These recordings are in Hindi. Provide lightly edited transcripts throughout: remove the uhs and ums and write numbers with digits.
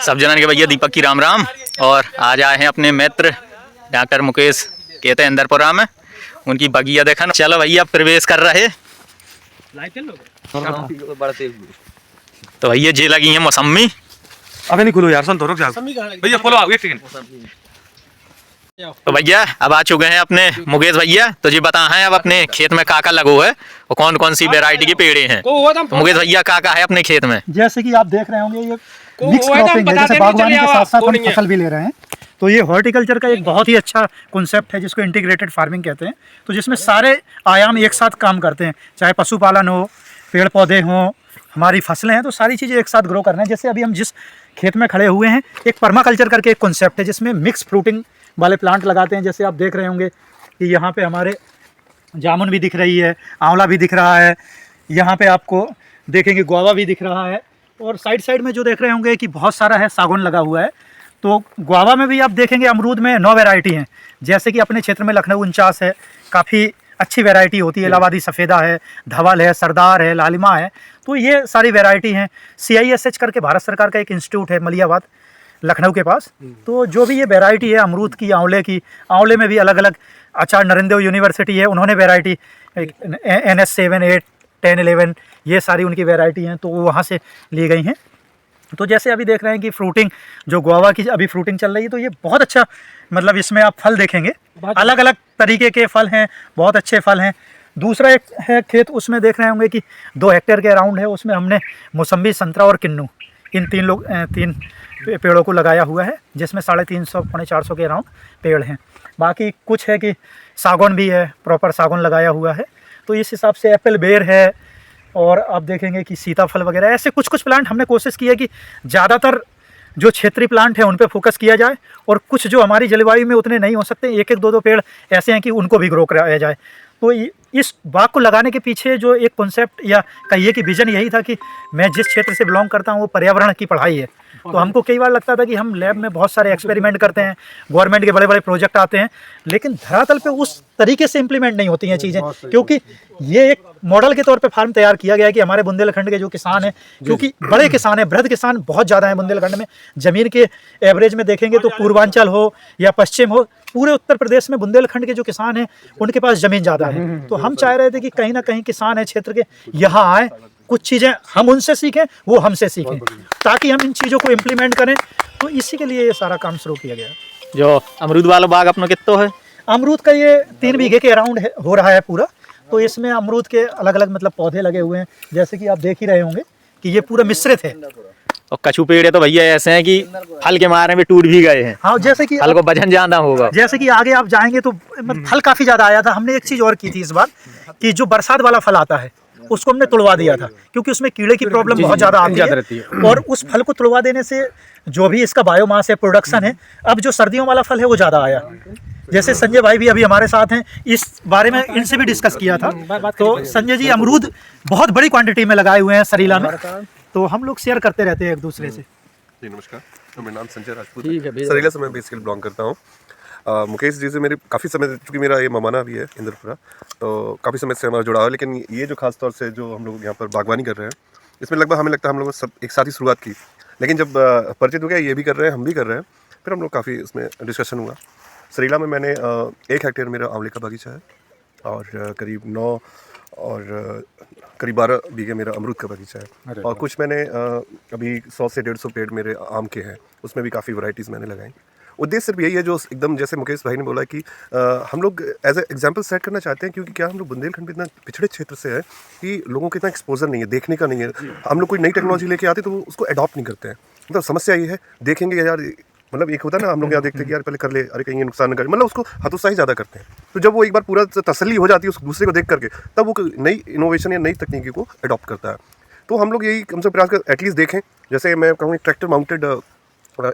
सब जनन के भैया दीपक की राम राम। और आज आए हैं अपने मित्र डॉक्टर मुकेश कहते हैं इंदरपुरा में, उनकी बगिया देखा। चलो भैया प्रवेश कर रहे। तो भैया जे लगी है मौसमी। अबे नहीं खुलो यार, सुन तो रुक जा भैया, खोलो आओ एक सेकंड। तो भैया अब आ चुके हैं अपने मुकेश भैया। तो जी बता है अब अपने खेत में काका लगो है और कौन कौन सी वैरायटी के पेड़े हैं। तो मुकेश भैया काका है अपने खेत में। जैसे कि आप देख रहे होंगे ये मिक्स क्रॉपिंग है, जैसे बागवानी के साथ साथ हम फसल भी ले रहे हैं। तो ये हॉर्टिकल्चर का एक बहुत ही अच्छा कॉन्सेप्ट है जिसको इंटीग्रेटेड फार्मिंग कहते हैं। तो जिसमें सारे आयाम एक साथ काम करते हैं, चाहे पशुपालन हो, पेड़ पौधे हों, हमारी फसलें हैं, तो सारी चीज़ें एक साथ ग्रो करना है। जैसे अभी हम जिस खेत में खड़े हुए हैं, एक पर्माकल्चर करके एक कॉन्सेप्ट है जिसमें मिक्स फ्रूटिंग वाले प्लांट लगाते हैं। जैसे आप देख रहे होंगे कि यहाँ पे हमारे जामुन भी दिख रही है, आंवला भी दिख रहा है, यहाँ पे आपको देखेंगे गुआवा भी दिख रहा है, और साइड साइड में जो देख रहे होंगे कि बहुत सारा है सागौन लगा हुआ है। तो गुआवा में भी आप देखेंगे अमरूद में 9 वैरायटी हैं। जैसे कि अपने क्षेत्र में लखनऊ 49 है, काफ़ी अच्छी वैरायटी होती है। इलाहाबादी सफ़ेदा है, धवल है, सरदार है, लालिमा है। तो ये सारी वैरायटी हैं। CISH करके भारत सरकार का एक इंस्टीट्यूट है मलियाबाद लखनऊ के पास। तो जो भी ये वैरायटी है अमरूद की, आंवले की, आंवले में भी अलग अलग आचार्य नरेंद्र यूनिवर्सिटी है, उन्होंने वैरायटी NS 7, 8, 10, 11 ये सारी उनकी वैरायटी हैं, तो वो वहाँ से ली गई हैं। तो जैसे अभी देख रहे हैं कि फ्रूटिंग जो गुआवा की अभी फ्रूटिंग चल रही है, तो ये बहुत अच्छा, मतलब इसमें आप फल देखेंगे, अलग अलग तरीके के फल हैं, बहुत अच्छे फल हैं। दूसरा एक है खेत, उसमें देख रहे होंगे कि 2 हेक्टेयर के अराउंड है, उसमें हमने मौसम्बी, संतरा और किन्नू इन 3 पेड़ों को लगाया हुआ है, जिसमें 350 पौने 400 के अराउंड पेड़ हैं। बाकी कुछ है कि सागौन भी है, प्रॉपर सागौन लगाया हुआ है। तो इस हिसाब से एप्पल बेर है, और आप देखेंगे कि सीताफल वगैरह, ऐसे कुछ कुछ प्लांट हमने कोशिश की है कि ज़्यादातर जो क्षेत्रीय प्लांट हैं उन पे फोकस किया जाए, और कुछ जो हमारी जलवायु में उतने नहीं हो सकते, 1-1, 2-2 पेड़ ऐसे हैं कि उनको भी ग्रो कराया जाए। तो इस बाग को लगाने के पीछे जो एक कॉन्सेप्ट या कहिए कि विजन यही था कि मैं जिस क्षेत्र से बिलोंग करता हूँ वो पर्यावरण की पढ़ाई है। तो हमको कई बार लगता था कि हम लैब में बहुत सारे एक्सपेरिमेंट करते हैं, गवर्नमेंट के बड़े बड़े प्रोजेक्ट आते हैं, लेकिन धरातल पे उस तरीके से इम्प्लीमेंट नहीं होती हैं चीज़ें। क्योंकि ये एक मॉडल के तौर पे फार्म तैयार किया गया है कि हमारे बुंदेलखंड के जो किसान हैं, क्योंकि बड़े किसान हैं, वृहद किसान बहुत ज़्यादा हैं बुंदेलखंड में। ज़मीन के एवरेज में देखेंगे तो पूर्वांचल हो या पश्चिम हो, पूरे उत्तर प्रदेश में बुंदेलखंड के जो किसान हैं उनके पास ज़मीन ज़्यादा है। तो हम चाह रहे थे कि कहीं ना कहीं किसान है क्षेत्र के यहाँ आए, कुछ चीज़ें हम उनसे सीखें, वो हमसे सीखें, ताकि हम इन चीज़ों को इम्प्लीमेंट करें। तो इसी के लिए ये सारा काम शुरू किया गया। जो अमरूद वाला बाग अपना कितना है? अमरूद का ये 3 बीघे के अराउंड हो रहा है पूरा। तो इसमें अमरूद के अलग अलग मतलब पौधे लगे हुए हैं, जैसे कि आप देख ही रहे होंगे कि ये पूरा मिश्रित है। और कछु पेड़ तो भैया ऐसे हैं कि फल के मारे में टूट भी गए हैं। हाँ, जैसे कि फल को वजन ज्यादा होगा। जैसे कि आगे आप जाएंगे तो फल काफ़ी ज़्यादा आया था। हमने एक चीज़ और की थी इस बार कि जो बरसात वाला फल आता है उसको हमने तुड़वा दिया था, क्योंकि उसमें कीड़े की प्रॉब्लम बहुत ज़्यादा आती है। और उस फल को तुड़वा देने से जो भी इसका बायोमास है, प्रोडक्शन है, अब जो सर्दियों वाला फल है वो ज़्यादा आया। जैसे संजय भाई भी अभी हमारे साथ हैं, इस बारे में इनसे भी डिस्कस किया था। तो संजय जी अमरूद बहुत बड़ी क्वांटिटी में लगाए हुए हैं सरीला में, तो हम लोग शेयर करते रहते हैं एक दूसरे से। जी नमस्कार, तो मेरा नाम संजय राजपूत है, सरीला से मैं बेसिकली बिलोंग करता हूँ। मुकेश जी से मेरे काफ़ी समय, चूँकि मेरा ये ममाना भी है इंदरपुरा, तो काफ़ी समय से हमारा जुड़ाव है। लेकिन ये जो खास तौर से जो हम लोग यहाँ पर बागवानी कर रहे हैं, इसमें लगभग हमें लगता है हम लोगों ने सब एक साथ ही शुरुआत की। लेकिन जब परिचित हो गया, ये भी कर रहे हैं, हम भी कर रहे हैं, फिर हम लोग काफ़ी इसमें डिस्कशन हुआ। सरीला में मैंने 1 हेक्टेयर मेरा आंवले का बगीचा है, और करीब 9 और करीब 12 बीघे मेरा अमरूद का बगीचा है। और कुछ मैंने अभी 100 से 150 पेड़ मेरे आम के हैं, उसमें भी काफ़ी वैरायटीज़ मैंने लगाई। उद्देश्य सिर्फ यही है, जो एकदम जैसे मुकेश भाई ने बोला कि हम लोग एज ए एग्जाम्पल सेट करना चाहते हैं, क्योंकि क्या हम लोग बुंदेलखंड में इतना पिछड़े क्षेत्र से है कि लोगों को इतना एक्सपोजर नहीं है, देखने का नहीं है। हम लोग कोई नई टेक्नोलॉजी लेके आते तो उसको अडॉप्ट नहीं करते हैं। मतलब समस्या ये है, देखेंगे यार, मतलब एक होता है ना, हम लोग यहाँ देखते हैं कि यार पहले कर ले, अरे कहीं ये नुकसान न करे, मतलब उसको हतोत्साही ज़्यादा करते हैं। तो जब वो एक बार पूरा तसल्ली हो जाती है उस दूसरे को देख करके, तब वो नई इनोवेशन या नई तकनीकी को अडॉप्ट करता है। तो हम लोग यही कम से प्रयास कर एटलीस्ट देखें। जैसे मैं कहूँ ट्रैक्टर माउंटेड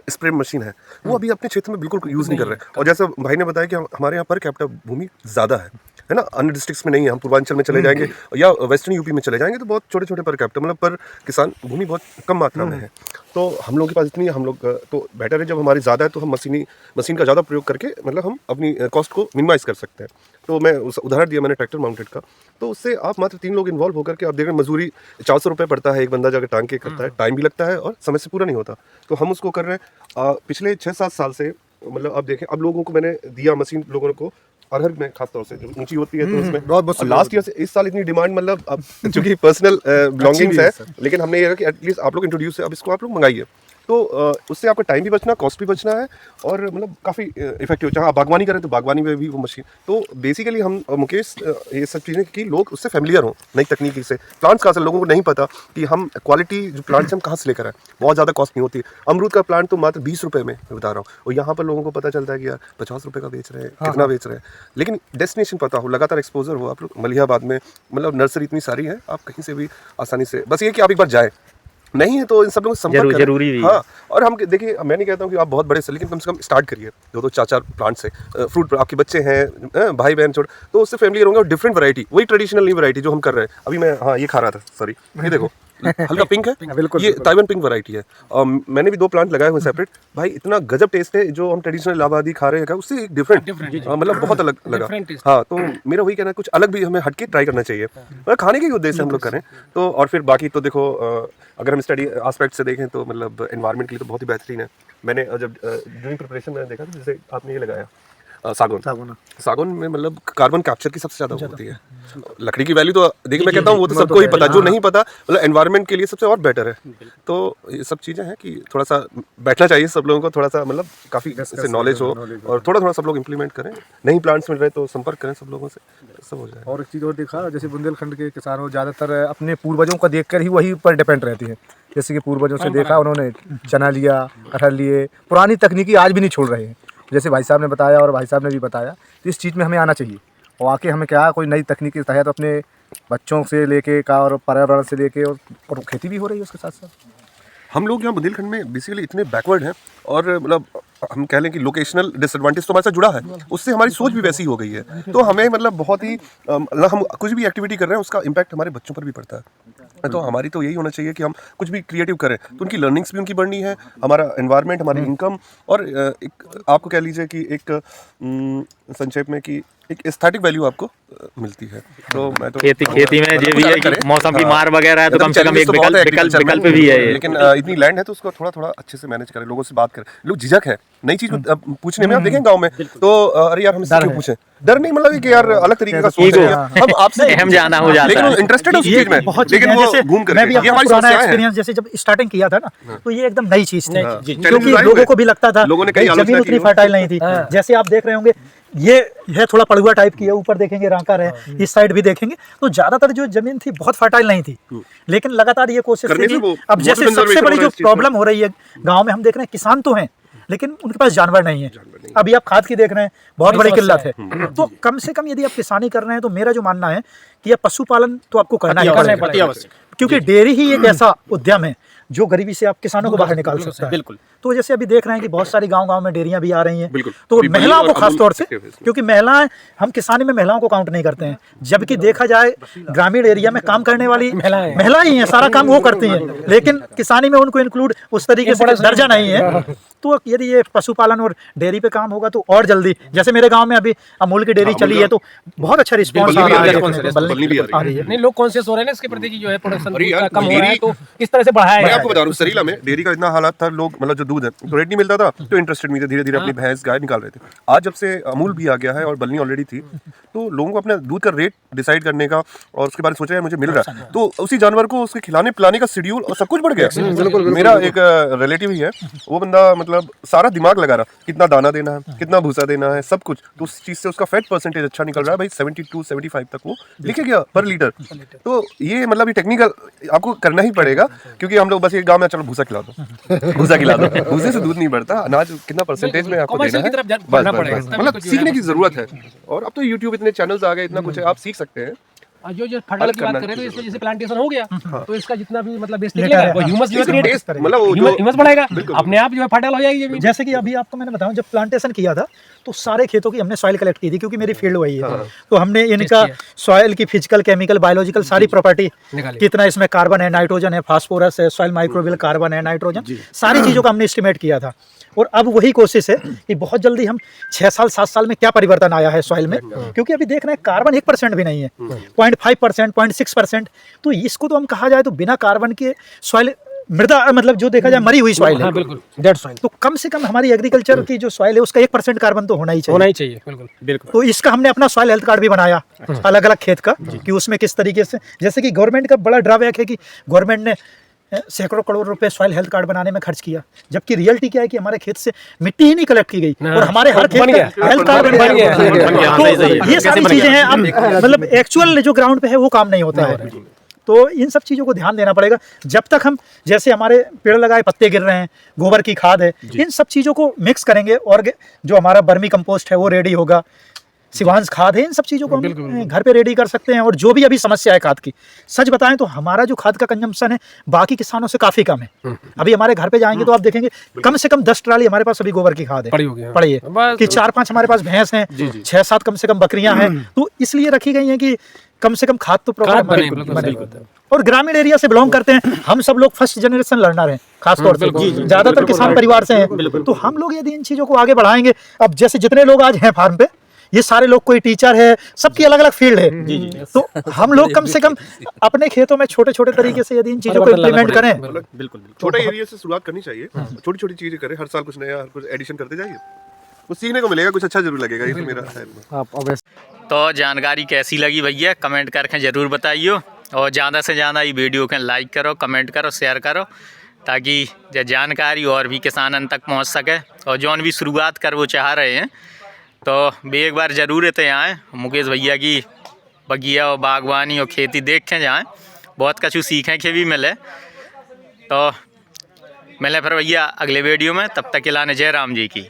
स्प्रे मशीन है, वो अभी अपने क्षेत्र में बिल्कुल यूज़ नहीं कर रहे हैं। और जैसे भाई ने बताया कि हमारे यहाँ पर कैपिटल भूमि ज़्यादा है, है ना, अन्य डिस्ट्रिक्ट्स में नहीं है। हम पूर्वांचल में चले जाएंगे या वेस्टर्न यूपी में चले जाएंगे तो बहुत छोटे छोटे पर कैपिटा मतलब पर किसान भूमि बहुत कम मात्रा में है। तो हम लोगों के पास इतनी है, हम लोग तो बेटर है जब हमारी ज़्यादा है तो हम मशीन का ज़्यादा प्रयोग करके मतलब हम अपनी कॉस्ट को मिनिमाइज़ कर सकते हैं। तो मैं उस उदाहरण दिया मैंने ट्रैक्टर माउंटेड का, तो उससे आप मात्र 3 लोग इन्वॉल्व होकर के आप देख रहे हैं मजदूरी 400 रुपये पड़ता है एक बंदा जाकर टांग के करता है, टाइम भी लगता है और समय से पूरा नहीं होता। तो हम उसको कर रहे हैं पिछले 6-7 साल से। मतलब अब देखें, अब लोगों को मैंने दिया मशीन, लोगों को अरहर में खासतौर से जो ऊंची होती है तो उसमें बहुत लास्ट ईयर से इस साल इतनी डिमांड, मतलब अब चूंकि पर्सनल बिलोंगिंग्स है, लेकिन हमने ये कहा कि एटलीस्ट आप लोग इंट्रोड्यूस है, अब इसको आप लोग मंगाइए। तो उससे आपका टाइम भी बचना, कॉस्ट भी बचना है और मतलब काफ़ी इफेक्टिव। चाहे आप बागवानी करें तो बागवानी में भी वो मशीन। तो बेसिकली हम मुकेश ये सब चीज़ें कि लोग उससे फेमिलियर हों नई तकनीकी से। प्लांट्स कहाँ से, लोगों को नहीं पता कि हम क्वालिटी जो प्लांट्स हम कहाँ से लेकर आए, बहुत ज़्यादा कॉस्ट नहीं होती है। अमरूद का प्लांट तो मात्र 20 रुपये में बता रहा हूँ, और यहाँ पर लोगों को पता चलता है कि यार 50 रुपये का बेच रहे हैं, कितना बेच रहे हैं। लेकिन डेस्टिनेशन पता हो, लगातार एक्सपोजर हो। आप लोग मलिहाबाद में मतलब नर्सरी इतनी सारी है, आप कहीं से भी आसानी से, बस ये कि आप एक बार जाए, नहीं है तो इन सब लोगों से संपर्क करें। जरूरी भी। हाँ, और हम देखिए, मैं नहीं कहता हूँ कि आप बहुत बड़े से, लेकिन कम से कम स्टार्ट करिए 2-2 4-4 प्लांट से। फ्रूट आपके बच्चे हैं, भाई बहन छोटे, तो उससे फैमिली होंगे और डिफरेंट वैरायटी, वही ट्रेडिशनल नहीं वैरायटी जो हम कर रहे हैं। अभी मैं ये खा रहा था, सॉरी, ये देखो हल्का पिंक है, ये ताइवान पिंक वैरायटी है। मैंने भी 2 प्लांट लगाए हुए सेपरेट, भाई इतना गजब टेस्ट है जो हम ट्रेडिशनल इलाहाबादी खा रहे हैं उससे एक डिफरेंट मतलब बहुत अलग लगा। हाँ, तो मेरा वही कहना है कुछ अलग भी हमें हटके ट्राई करना चाहिए, मतलब खाने के ही उद्देश्य से हम लोग करें। तो और फिर बाकी तो देखो, अगर हम स्टडी एस्पेक्ट से देखें तो मतलब एनवायरनमेंट के लिए तो बहुत ही बेहतरीन है। मैंने जब ड्यूरिंग प्रिपरेशन में देखा था, जैसे आपने ये लगाया सागौन में मतलब कार्बन कैप्चर की सबसे ज़्यादा होती है। लकड़ी की वैल्यू तो देखिए, मैं कहता हूँ वो तो सबको ही पता, जो नहीं पता मतलब एनवायरनमेंट के लिए सबसे और बेटर है। तो ये सब चीज़ें हैं कि थोड़ा सा बैठना चाहिए सब लोगों को, थोड़ा सा मतलब काफ़ी इससे नॉलेज हो और थोड़ा थोड़ा सब लोग इंप्लीमेंट करें। नहीं प्लांट्स मिल रहे तो संपर्क करें सब लोगों से, सब हो जाए। और एक चीज़ और देखा, जैसे बुंदेलखंड के किसान हो ज़्यादातर अपने पूर्वजों का देखकर ही वही पर डिपेंड रहते हैं। जैसे कि पूर्वजों से देखा, उन्होंने चना लिया, अरहर लिए, पुरानी तकनीकी आज भी नहीं छोड़ रहे हैं। जैसे भाई साहब ने बताया और भाई साहब ने भी बताया, तो इस चीज़ में हमें आना चाहिए और आके हमें क्या कोई नई तकनीकी है तो अपने बच्चों से लेके का और पर्यावरण से लेके और खेती भी हो रही है उसके साथ साथ। हम लोग यहाँ बुंदेलखंड में बेसिकली इतने बैकवर्ड हैं और मतलब हम कह लें कि लोकेशनल डिसएडवांटेज तो हमारे साथ जुड़ा है, उससे हमारी सोच भी वैसी हो गई है। तो हमें मतलब बहुत ही मतलब हम कुछ भी एक्टिविटी कर रहे हैं उसका इम्पैक्ट हमारे बच्चों पर भी पड़ता है। तो हमारी तो यही होना चाहिए कि हम कुछ भी क्रिएटिव करें तो उनकी लर्निंग्स भी उनकी बढ़नी है, हमारा एनवायरनमेंट, हमारी इनकम और एक आपको कह लीजिए कि एक संक्षेप में कि एक एस्थेटिक वैल्यू आपको मिलती है। तो मैं तो खेती में ये भी है कि मौसम की मार वगैरह है तो कम से कम एक विकल्प भी है। लेकिन इतनी लैंड है तो उसको थोड़ा थोड़ा अच्छे से मैनेज करें, लोगों से बात करें। लोग झिझक है नई चीज पूछने में, आप देखें गांव में तो अरे यार हम इससे क्यों पूछें, डर नहीं, मतलब कि यार अलग तरीके का सोच है, हम आपसे हम जाना हो जाता लेकिन वो इंटरेस्टेड है उस चीज में, लेकिन वो घूम कर ये हमारी पुराना समस्या है। एक्सपीरियंस, जैसे जब स्टार्टिंग किया था ना तो ये एकदम नई चीज थी, क्योंकि लोगों को भी लगता था जमीन उतनी फर्टाइल नहीं थी। जैसे आप देख रहे होंगे ये है थोड़ा पड़ुआ टाइप की है, ऊपर देखेंगे रांकर है, इस साइड भी देखेंगे तो ज्यादातर जो जमीन थी बहुत फर्टाइल नहीं थी। लेकिन लगातार ये कोशिश की। अब जैसे सबसे बड़ी जो प्रॉब्लम हो रही है गांव में, हम देख रहे हैं किसान तो हैं लेकिन उनके पास जानवर नहीं है। अभी आप खाद की देख रहे हैं, बहुत बड़ी किल्लत है। तो कम से कम यदि आप किसानी कर रहे हैं तो मेरा जो मानना है कि यह पशुपालन तो आपको करना ही पड़ेगा, क्योंकि डेयरी ही एक ऐसा उद्यम है जो गरीबी से आप किसानों को बाहर निकाल सकता है। बिल्कुल। तो जैसे अभी देख रहे हैं कि बहुत सारी गांव-गांव में डेयरियां भी आ रही हैं, तो महिलाओं को खास तौर से, क्योंकि महिलाएं, हम किसानी में महिलाओं को काउंट नहीं करते हैं, जबकि देखा जाए ग्रामीण एरिया में काम करने वाली महिला ही हैं, सारा काम वो करती हैं, लेकिन किसानी में उनको इंक्लूड उस तरीके से दर्जा नहीं है। तो यदि ये पशुपालन और डेयरी पे काम होगा तो और जल्दी, जैसे मेरे गांव में अभी अमूल की डेयरी चली है तो बहुत अच्छा रिस्पॉन्स आ रहा है। नहीं, लोग कॉन्शियस हो रहे हैं इसके प्रति कि जो है प्रोडक्शन कम हो रहा है, तो इस तरह से बढ़ाया मैं आपको बता रहा हूँ, सरीला में डेयरी का इतना हालात था, लोग मतलब जो दूध है तो रेट नहीं मिलता था, तो इंटरेस्टेड नहीं थे, धीरे धीरे अपनी भैंस गाय निकाल रहे थे। आज जब से अमूल भी आ गया है और बल्ली ऑलरेडी थी, तो लोगों को अपने दूध का रेट डिसाइड करने का और उसके बारे में सोचा है मुझे मिल रहा है, तो उसी जानवर को उसके खिलाने पिलाने का शेड्यूल और सब कुछ बढ़ गया। मेरा एक रिलेटिव ही है, वो बंदा मतलब सारा दिमाग लगा रहा, कितना दाना देना है, कितना भूसा देना है, सब कुछ, तो उस चीज से उसका फैट परसेंटेज अच्छा निकल रहा है भाई, 72-75 तक वो लिखे गया पर लीटर। तो ये मतलब ये टेक्निकल आपको करना ही पड़ेगा, क्योंकि हम लोग बस एक गांव में चलो भूसा खिला दो, भूसा खिला दो, भूसे से दूध नहीं बढ़ता, अनाज कितना परसेंटेज में आपको देना है, बस मतलब सीखने की जरूरत है। और अब तो यूट्यूब इतने चैनल्स आ गए, इतना कुछ है, आप सीख सकते हैं। जो फर्टाइल की बात करें तो इसमें जैसे प्लांटेशन हो गया तो इसका जितना भी मतलब वेस्ट निकलेगा वो ह्यूमस जो है ह्यूमस बढ़ेगा, अपने आप जो है फर्टाइल हो जाएगी जमीन। जैसे कि अभी आपको मैंने बताया जब प्लांटेशन किया था तो सारे खेतों की हमने सॉइल कलेक्ट की थी, क्योंकि मेरी फील्ड वही है। तो हमने इनका सॉइल की फिजिकल, केमिकल, बायोलॉजिकल सारी प्रॉपर्टी, कितना इसमें कार्बन है, नाइट्रोजन है, फास्फोरस है, सॉइल माइक्रोबियल कार्बन है, नाइट्रोजन, सारी चीज़ों का हमने एस्टिमेट किया था। और अब वही कोशिश है कि बहुत जल्दी हम 6 साल 7 साल में क्या परिवर्तन आया है सॉइल में, क्योंकि अभी देख रहे हैं कार्बन 1% भी नहीं है, 0.5%, 0.6%। तो इसको तो हम कहा जाए तो बिना कार्बन के सॉइल मृदा, मतलब जो देखा जाए मरी हुई सॉइल है, बिल्कुल डेड सॉइल तो कम से कम हमारी एग्रीकल्चर की जो सॉइल है उसका 1% कार्बन तो होना ही चाहिए। बिल्कुल बिल्कुल। तो इसका हमने अपना सॉइल हेल्थ कार्ड भी बनाया अलग अलग खेत का, कि उसमें किस तरीके से, जैसे कि गवर्नमेंट का बड़ा ड्रॉबैक है कि गवर्नमेंट ने सैकड़ों करोड़ रुपए सॉइल हेल्थ कार्ड बनाने में खर्च किया, जबकि रियलिटी क्या है कि हमारे खेत से मिट्टी ही नहीं कलेक्ट की गई और हमारे हर खेत का हेल्थ कार्ड बन गया। तो ये सारी चीजें हैं, अब मतलब एक्चुअल जो ग्राउंड पे है वो काम नहीं होता है। तो इन सब चीज़ों को ध्यान देना पड़ेगा। जब तक हम, जैसे हमारे पेड़ लगाए पत्ते गिर रहे हैं, गोबर की खाद है, इन सब चीज़ों को मिक्स करेंगे और जो हमारा बर्मी कंपोस्ट है वो रेडी होगा, सिवांश खाद है, इन सब चीज़ों को हम घर पे रेडी कर सकते हैं। और जो भी अभी समस्या है खाद की, सच बताएं तो हमारा जो खाद का कंजम्पशन है बाकी किसानों से काफ़ी कम है। अभी हमारे घर पे जाएंगे तो आप देखेंगे कम से कम 10 ट्राली हमारे पास अभी गोबर की खाद है पड़ी है, कि 4-5 हमारे पास भैंस हैं, 6-7 कम से कम बकरियां हैं। तो इसलिए रखी गई हैं कि कम से कम खाद तो प्रॉपर बने। और ग्रामीण एरिया से बिलोंग करते हैं हम सब लोग, फर्स्ट जनरेशन लर्नर हैं, खासतौर से ज्यादातर किसान परिवार से हैं। तो हम लोग यदि इन चीज़ों को आगे बढ़ाएंगे, अब जैसे जितने लोग आज हैं फार्म पे, ये सारे लोग, कोई टीचर है, सबकी अलग अलग फील्ड है। तो हम लोग कम से कम अपने खेतों में छोटे छोटे तरीके से यदि इन चीज़ों को इम्प्लीमेंट करें, बिल्कुल छोटे एरिया से शुरुआत करनी चाहिए, छोटी छोटी चीजें करें, हर साल कुछ नया, कुछ एडिशन करते जाइए, कुछ सीखने को मिलेगा, कुछ अच्छा जरूर लगेगा। ये तो मेरा है। तो जानकारी कैसी लगी भैया कमेंट करके ज़रूर बताइए, और ज़्यादा से ज़्यादा ये वीडियो को लाइक करो, कमेंट करो, शेयर करो, ताकि जो जानकारी और भी किसानन तक पहुंच सके। और जौन भी शुरुआत कर वो चाह रहे हैं तो भी एक बार ज़रूर इतने आएँ, मुकेश भैया की बगिया और बागवानी और खेती देखें जाएँ, बहुत कुछ सीखें के भी मिले। तो मिले फिर भैया अगले वीडियो में, तब तक के लाने जय राम जी की।